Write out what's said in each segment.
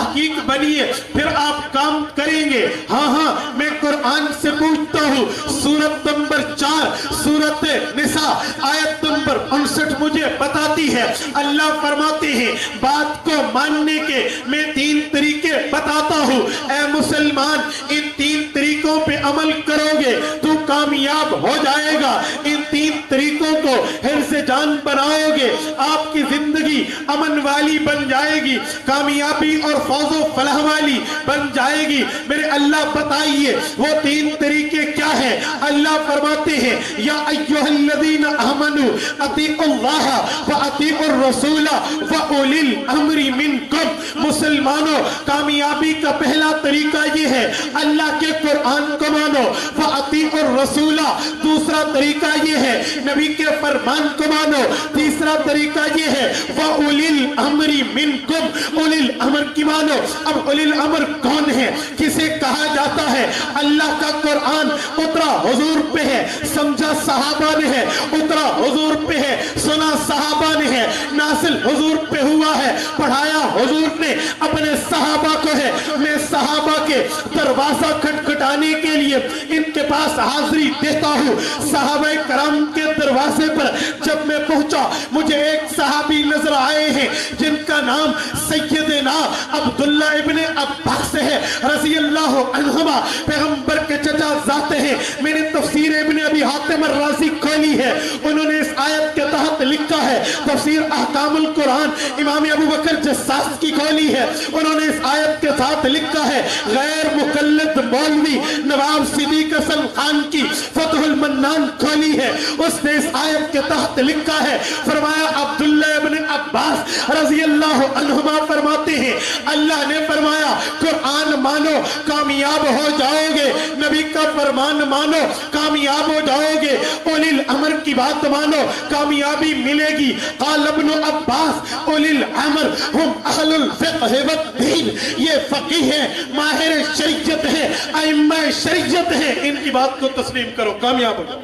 تحقیق بنیے پھر آپ کام کریں گے۔ ہاں میں قرآن سے پوچھتا ہوں، سورت نمبر 4 سورت نساء آیت نمبر 59 مجھے بتاتی ہے، اللہ فرماتے ہیں بات کو ماننے کے میں 3 طریقے بتاتا ہوں، اے مسلمان ان 3 طریقوں پہ عمل کرو گے تو کامیاب ہو جائے گا۔ ان 3 طریقوں کو حرص جان بناؤ گے، آپ کی زندگی امن والی بن جائے گی، کامیابی اور فوز و فلاح والی بن جائے گی۔ میرے اللہ بتائیے وہ 3 طریقے کیا ہیں؟ اللہ فرماتے ہیں یا ایھا الذین آمنوا اطیعوا اللہ واطیعوا الرسول واولی الامر منکم۔ مسلمانوں کامیابی کا پہلا طریقہ یہ ہے اللہ کے قرآن کو مانو، واطیعوا الرسول دوسرا طریقہ یہ ہے نبی کے فرمان کو مانو، تیسرا طریقہ یہ ہے واولی الامر منکم، اولی الامر کی مانو۔ اب اولی الامر کون ہے؟ کسے کہا جاتا ہے؟ اللہ کا قرآن اترا حضور پہ ہے، سمجھا صحابہ نے ہے، اترا حضور پہ ہے، سنا صحابہ نے ہے، نازل حضور پہ ہوا ہے، پڑھایا حضور نے اپنے صحابہ کو ہے۔ میں صحابہ کے دروازہ کھٹکھٹانے کے لیے ان کے پاس حاضری دیتا ہوں۔ صحابہ کرام کے دروازے پر جب میں پہنچا مجھے ایک صحابی نظر آئے ہیں جن کا نام سیدنا عبداللہ ابن عباس ہے رضی اللہ عنہما، پیغمبر کے چچا ذاتے ہیں۔ میں نے تفسیر ابن ابی حاتم الرازی کھولی ہے، انہوں نے اس آیت کے تحت لکھا ہے، تفسیر احکام القرآن امام ابو بکر جساس کی کھولی ہے، انہوں نے اس آیت کے ساتھ لکھا ہے غیر مقلد مولوی نواب صدیق حسن خان کی فتح المنان کھولی ہے، اس نے اس آیت کے تحت لکھا ہے، فرمایا عبداللہ ابن عباس رضی اللہ عنہما فرماتے ہیں اللہ نے فرمایا قرآن مانو کامیاب ہو جاؤ گے، نبی کا فرمان مانو کامیاب ہو جاؤ گے، اولی الامر کی بات مانو کامیابی ملے گی۔ قال ابن عباس اولی الامر ہم اہل الفقہ والدین، یہ فقیہ ہیں، ماہر شریعت ہیں، ائمہ شریعت ہیں، ان کی بات کو تسلیم کرو کامیاب ہو جاؤ۔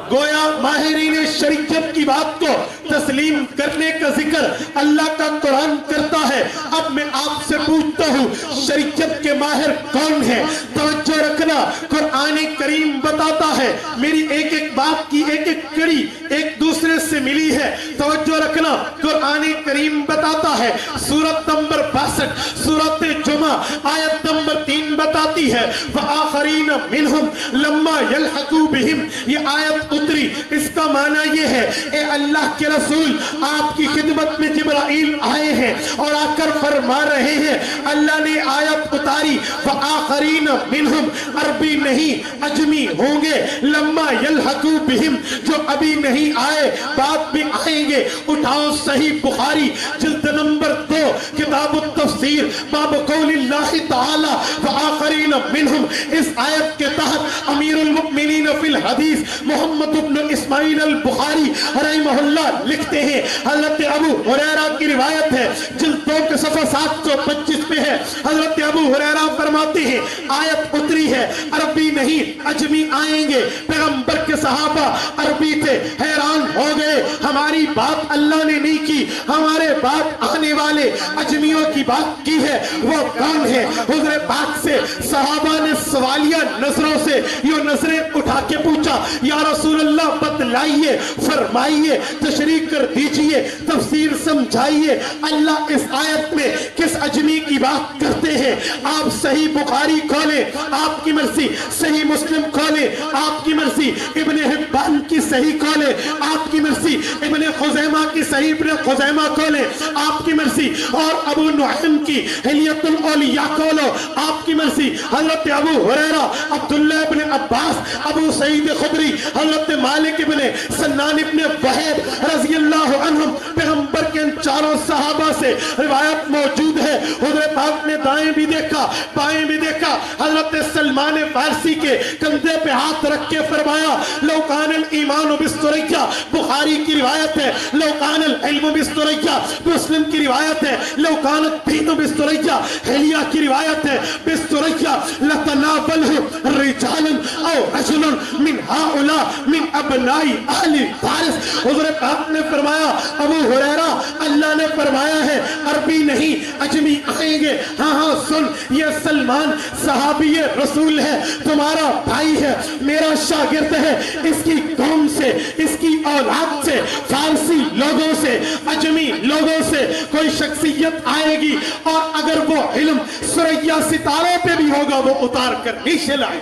گویا ماہرین شریعت کی بات کو تسلیم کرنے کا ذکر اللہ کا قرآن کرتا ہے۔ اب میں آپ سے پوچھتا ہوں شریعت کے ماہر کون ہیں؟ توجہ رکھنا، قرآن کریم بتاتا ہے، میری ایک ایک بات کی ایک ایک کڑی ایک دوسرے سے ملی ہے، توجہ رکھنا، قرآن کریم بتاتا ہے سورت نمبر 62 سورت جمعہ آیت نمبر 3 بتاتی ہے وآخرین منہم لما یلحقوا بہم، یہ آیت اتری، اس کا معنی یہ ہے اے اللہ کے رسول آپ کی خدمت میں جبرائیل آئے ہیں اور آ کر فرما رہے ہیں، اللہ نے آیت اتاری وآخرین منہم، عربی نہیں عجمی ہوں گے، لما یلحقوا بہم جو ابھی نہیں آئے بعد میں آئیں گے۔ اٹھاؤ صحیح بخاری جلد نمبر 2 کتاب التفسیر باب قول اللہ تعالی وآخرین منہم، اس آیت کے تحت امیر المؤمنین فی الحدیث محمد ابن اسماعیل البخاری رحمہ اللہ لکھتے ہیں، حضرت ابو ہریرہ کی روایت ہے جلد 2 کے صفحہ 725 پہ ہے، حضرت ابو ہریرہ فرماتے ہیں آیت اتری ہے عربی نہیں عجمی آئیں گے، پیغمبر کے صحابہ عربی تھے، حیران ہو گئے ہماری بات اللہ نے نہیں کی، ہمارے بعد آنے والے عجمیوں کی بات کی ہے، وہ کون ہے؟ حضور پاک سے صحابہ نے سوالیہ نظروں سے یہ نظریں اٹھا کے پوچھا یا رسول اللہ بتلائیے، فرمائیے، تشریح کر دیجئے، تفسیر سمجھائیے، اللہ اس آیت میں کس عجمی کی بات کرتے ہیں؟ آپ صحیح بخاری کھولیں آپ کی مرضی، صحیح مسلم کھولیں آپ کی مرضی، ابن حبان کی صحیح کھولیں آپ کی مرضی، ابن خزیمہ کی صحیح ابن خزیمہ کھولیں آپ کی مرضی، اور ابو نعیم کی حلیت الاولیاء کھولو آپ کی مرضی، حضرت ابو ہریرہ، عبداللہ ابن عباس، ابو سعید خدری، حضرت مالک ابن سنان ابن وحید رضی اللہ عنہم، پیغمبر کے ان چاروں صحابہ سے روایت موجود ہے، حضور پاک نے دائیں بھی دیکھا بائیں بھی دیکھا، حضرت سلمان فارسی کے کندھے پہ ہاتھ رکھ کے فرمایا لو کان الایمان بالسریہ، بخاری کی روایت ہے لو کان العلم بالسریہ، مسلم کی روایت ہے لو کان الدین بالسریہ، حلیہ کی روایت ہے بالسریہ لتناولہ الرجال رجال او رجل من هؤلاء من ابناء اہل فارس. حضور پاک نے فرمایا ابو ہریرہ اللہ نے فرمایا ہے عربی نہیں اجمی آئیں گے. ہاں ہاں سن, یہ سلمان صحابی رسول ہے, تمہارا بھائی ہے, میرا شاگرد ہے. اس کی قوم سے, اس کی اولاد سے, فارسی لوگوں سے, اجمی لوگوں سے کوئی شخصیت آئے گی اور اگر وہ علم ثریا ستاروں پہ بھی ہوگا وہ اتار کر نیچے لائے.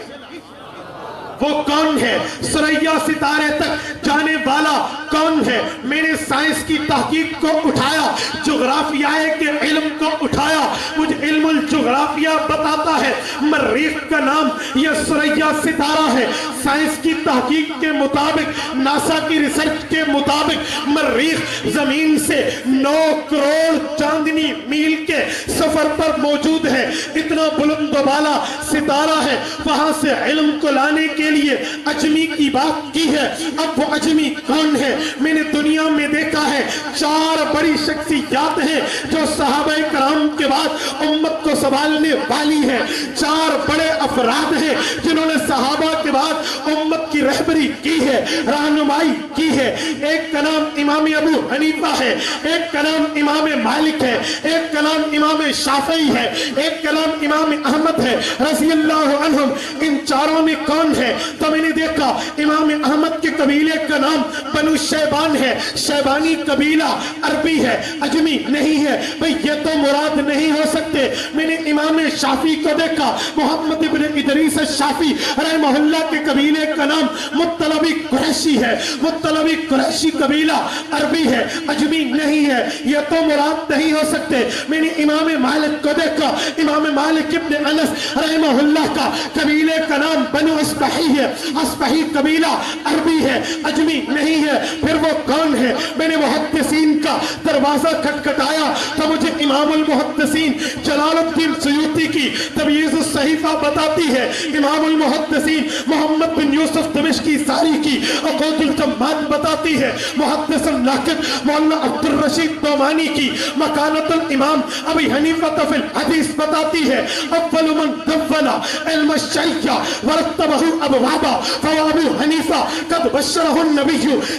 وہ کون ہے؟ ثریا ستارے تک جانے والا کون ہے؟ میں نے سائنس کی تحقیق کو اٹھایا, جغرافیہ کے علم کو اٹھایا, مجھے علم الجغرافیہ بتاتا ہے مریخ کا نام یہ ثریا ستارہ ہے. سائنس کی تحقیق کے مطابق, ناسا کی ریسرچ کے مطابق مریخ زمین سے 9 کروڑ چاندنی میل کے سفر پر موجود ہے. اتنا بلند و بالا ستارہ ہے. وہاں سے علم کو لانے کے لیے اجمی کی بات کی ہے. اب وہ اجمی کون ہے؟ میں نے دنیا میں دیکھا ہے 4 بڑی شخصیات ہیں جو صحابہ کرام کے بعد امت کو سنبھالنے والی ہیں. 4 بڑے افراد ہیں جنہوں نے صحابہ کے بعد امت کی رہبری کی ہے, رہنمائی کی ہے. ایک کا نام امام ابو حنیفہ ہے, ایک کا نام امام مالک ہے, ایک کا نام امام شافعی ہے, ایک کا نام امام احمد ہے رضی اللہ عنہم. ان چاروں میں کون ہے؟ تو میں نے دیکھا امام احمد کے قبیلے کا نام بنو شیبان ہے. شیبانی قبیلہ عربی ہے, اجمی نہیں ہے. بھئی یہ تو مراد نہیں ہو سکتے. میں نے امام شافعی کو دیکھا, محمد ابن ادریس الشافعی رحمہ اللہ کے قبیلے کا نام مطلبی قریشی ہے. مطلبی قریشی قبیلہ عربی ہے, اجمی نہیں ہے. یہ تو مراد نہیں ہو سکتے. میں نے امام مالک کو دیکھا, امام مالک ابن انس رحمہ اللہ کا قبیلے کا نام بنو اصبحی ہے. اصبحی قبیلہ عربی ہے, اجمی نہیں ہے. پھر وہ کون ہے؟ میں نے محدثین کا دروازہ کھٹکھٹایا تو مجھے امام المحدثین جلال الدین سیوطی کی تمییز الصحیفہ بتاتی ہے, امام المحدثین محمد بن یوسف دمشقی ساری کی عقود الجماد بتاتی ہے, محدث الناقد مولانا عبد الرشید دومانی کی مکانت الامام ابی حنیفہ فی الحدیث بتاتی ہے. اول من دون علم الشریعہ ورتبہ ابوابا فهو ابو حنیفہ قد بشرہ النبی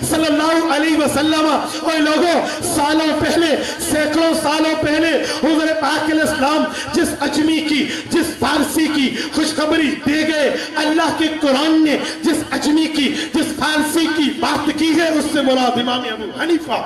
صلی اللہ علیہ وسلم. اور لوگوں سالوں پہلے, سینکڑوں سالوں پہلے حضور پاک علیہ السلام جس اجمی کی, جس فارسی کی خوشخبری دے گئے, اللہ کے قرآن نے جس اجمی کی, جس فارسی کی بات کی ہے اس سے مراد امام ابو حنیفہ.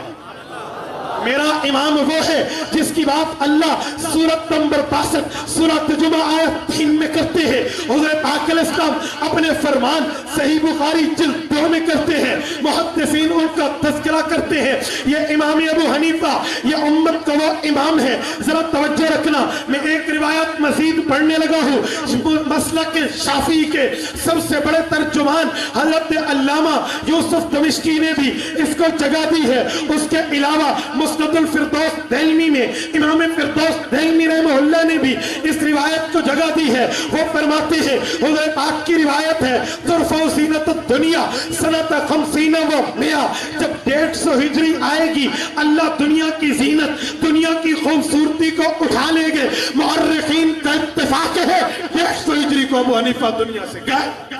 میرا امام وہ ہے جس کی بات اللہ سورت نمبر 62 سورت جمعہ آیت 3 میں کرتے ہیں. حضور پاک علیہ السلام اپنے فرمان صحیح بخاری جلد 2 میں کرتے ہیں. محدثین ان کا تذکرہ کرتے ہیں. یہ امام ابو حنیفہ یہ امت کا وہ امام ہے. ذرا توجہ رکھنا, میں ایک روایت مزید پڑھنے لگا ہوں. مسلک شافعی کے سب سے بڑے ترجمان حضرت علامہ یوسف دمشقی نے بھی اس کو جگہ دی ہے. اس کے علاوہ مسند الفردوس دہلوی میں امام فردوس دہلوی رحمہ اللہ نے بھی اس روایت کو جگہ دی ہے. وہ فرماتے ہیں حضور پاک کی روایت ہے ترفع زینت الدنیا سنت 50 و 100. جب 150 ہجری آئے گی اللہ دنیا کی زینت, دنیا کی خوبصورتی کو اٹھا لے گے. مورخین کا اتفاق ہے 150 ہجری کو ابو حنیفہ دنیا سے گئے.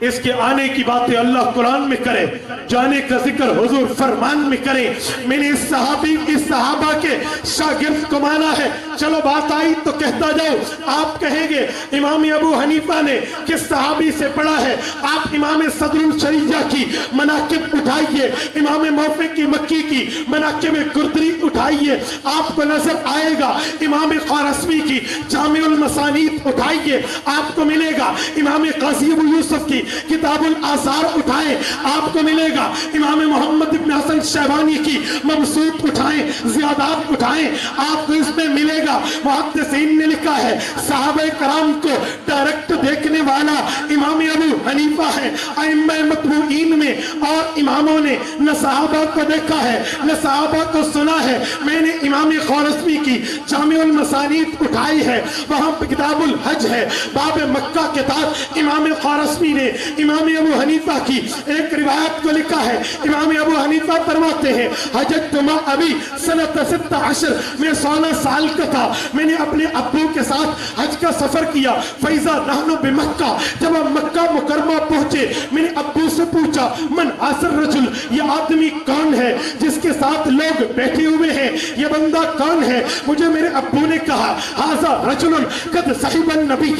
اس کے آنے کی باتیں اللہ قرآن میں کرے, جانے کا ذکر حضور فرمان میں کرے. میں نے اس صحابہ کے شاگرد کو مانا ہے. چلو بات آئی تو کہتا جاؤ. آپ کہیں گے امام ابو حنیفہ نے کس صحابی سے پڑھا ہے؟ آپ امام صدر الشریعہ کی مناقب اٹھائیے, امام موفق کی مکی کی مناقب کردری اٹھائیے, آپ کو نظر آئے گا. امام خوارزمی کی جامع المسانید اٹھائیے, آپ کو ملے گا. امام قاضی ابو یوسف کی کتاب الآثار اٹھائیں, آپ کو ملے گا. امام محمد ابن حسن شیبانی کی مبسوط اٹھائیں, زیادات اٹھائیں, آپ کو اس میں ملے گا. محدثین نے لکھا ہے صحابہ کرام کو ڈائریکٹ دیکھنے والا امام ابو حنیفہ ہے. ائمہ متبوعین میں اور اماموں نے نہ صحابہ کو دیکھا ہے نہ صحابہ کو سنا ہے. میں نے امام خوارزمی کی جامع المسانید اٹھائی ہے, وہاں پہ کتاب الحج ہے, باب مکہ کے بعد امام خوارزمی نے امام ابو حنیفہ کی ایک روایت کو لکھا ہے. امام ابو حنیفہ فرماتے ہیں حججت مع ابی سنۃ 16 میں 16 سال کا تھا, میں نے اپنے ابو کے ساتھ حج کا سفر کیا. فیضا نحن بمکہ, جب ہم مکہ مکرمہ پہنچے میں نے ابو سے پوچھا من آسر رجل, یہ آدمی کون ہے جس کے ساتھ لوگ بیٹھے ہوئے ہیں, یہ بندہ کون ہے؟ مجھے میرے ابو نے کہا ھذا رجل قد صحب النبی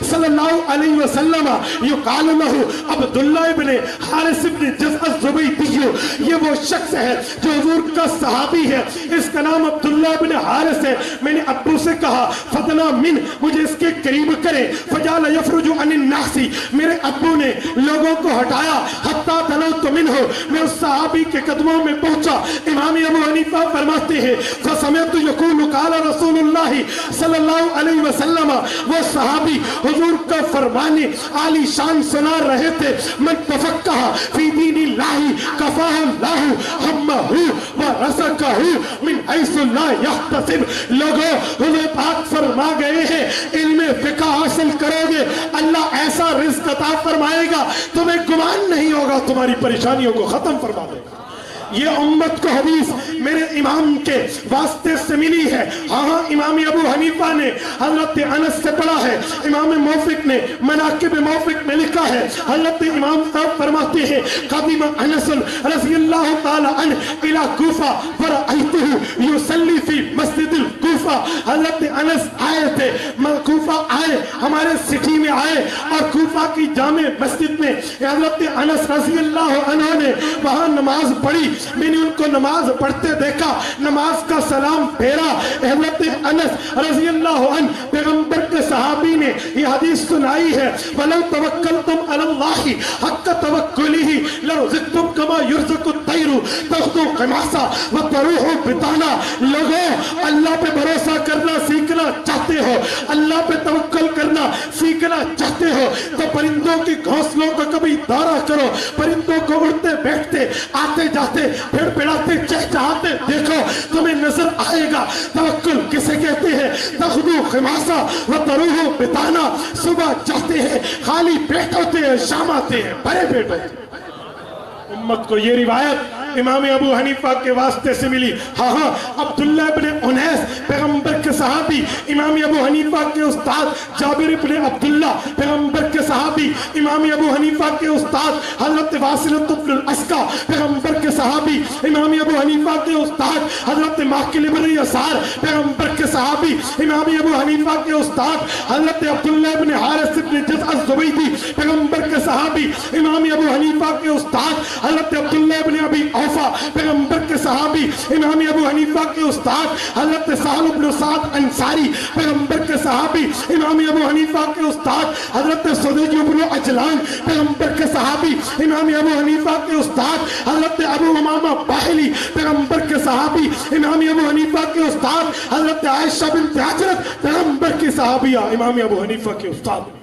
صلی اللہ علیہ وسلم یقال له عبداللہ ابن حارث ابن جزع الزبیدی, یہ وہ شخص ہے جو حضور کا صحابی ہے, اس کا نام عبداللہ ابن حارث ہے. میں نے ابو سے کہا فدنا من, مجھے اس کے قریب کرے. فجعل یفرج عن الناس, میرے ابو نے لوگوں کو ہٹایا. حتی دنوت منہ, میں اس صحابی کے قدموں میں پہنچا. امام ابو حنیفہ فرماتے ہیں فسمعت یقول قال رسول اللہ صلی اللہ علیہ وسلم, وہ صحابی حضور کا فرمانے عالی شان سنا رہے تھے. من تفقہ فی دین اللہ کفاہ اللہ ہمہ ورزقہ من حیث لا یحتسب. لوگوں حضور پاک فرما گئے ہیں علم فقہ حاصل کرو گے اللہ ایسا رزق عطا فرمائے گا تمہیں گمان نہیں ہوگا, تمہاری پریشانیوں کو ختم فرما دے گا. یہ امت کو حدیث میرے امام کے واسطے سے ملی ہے. ہاں امام ابو حنیفہ نے حضرت انس سے پڑھا ہے. امام موفق نے مناقب موفق میں لکھا ہے, حضرت امام صاحب فرماتے ہیں قدم انس رضی اللہ تعالی عنہ الى کوفہ فرأیتہ یصلی فی مسجد الکوفہ. حضرت انس آئے تھے, کوفہ آئے, ہمارے سٹی میں آئے اور کوفہ کی جامع مسجد میں حضرت انس رضی اللہ عنہ نے وہاں نماز پڑھی. میں نے ان کو نماز پڑھتے دیکھا, نماز کا سلام پھیرا. حضرت انس رضی اللہ عنہ پیغمبر کے صحابی نے یہ حدیث سنائی ہے وَلَوْ تَوَكَّلْتُمْ عَلَى اللَّهِ حَقَّ تَوَكُّلِهِ لَرُزِقْتُمْ كَمَا يُرْزَقُ الطَّيْرُ تَغْدُو خِمَاصًا وَتَرُوحُ بِطَانًا. لوگوں اللہ پہ بھروسہ کرنا سیکھنا چاہتے ہو, اللہ پہ توکل کرنا سیکھنا چاہتے ہو تو پرندوں کی گھونسلوں کا کبھی دورہ کرو. پرندوں کو اڑتے بیٹھتے آتے جاتے پھر پڑاتے چہچہاتے دیکھو, تمہیں نظر آئے گا. توکل کسے کہتے ہیں؟ تغدو خماسا وتروح بطانا, صبح جاتے ہیں خالی پیٹ ہوتے ہیں, شام آتے ہیں بھرے پیٹ ہوتے ہیں. امت کو یہ روایت امام ابو حنیفہ کے واسطے سے ملی. ہاں عبداللہ ابن انیس پیغمبر کے صحابی, امام ابو حنیفہ کے استاد جابر ابن عبداللہ پیغمبر کے صحابی, امام ابو حنیفہ کے استاد حضرت واصلۃ بن الاسقا پیغمبر کے صحابی, امام ابو حنیفہ کے استاد حضرت ماقل ابن یسار پیغمبر کے صحابی, امام ابو حنیفہ کے استاد حضرت عبداللہ ابن حارث ابن جزع الزبیدی پیغمبر کے صحابی, امام ابو حنیفہ کے استاد حضرت عبداللہ ابن ابی اوفا پیغمبر کے صحابی, امام ابو حنیفہ کے استاد حضرت سہل بن سعد انصاری پیغمبر کے صحابی, امام ابو حنیفہ کے استاد حضرت سدیج بن عجلان پیغمبر کے صحابی, امام ابو حنیفہ کے استاد حضرت ابو امامہ باہلی پیغمبر کے صحابی, امام ابو حنیفہ کے استاد حضرت عائشہ بنت حجرت پیغمبر کی صحابیہ, امام ابو حنیفہ کے استاد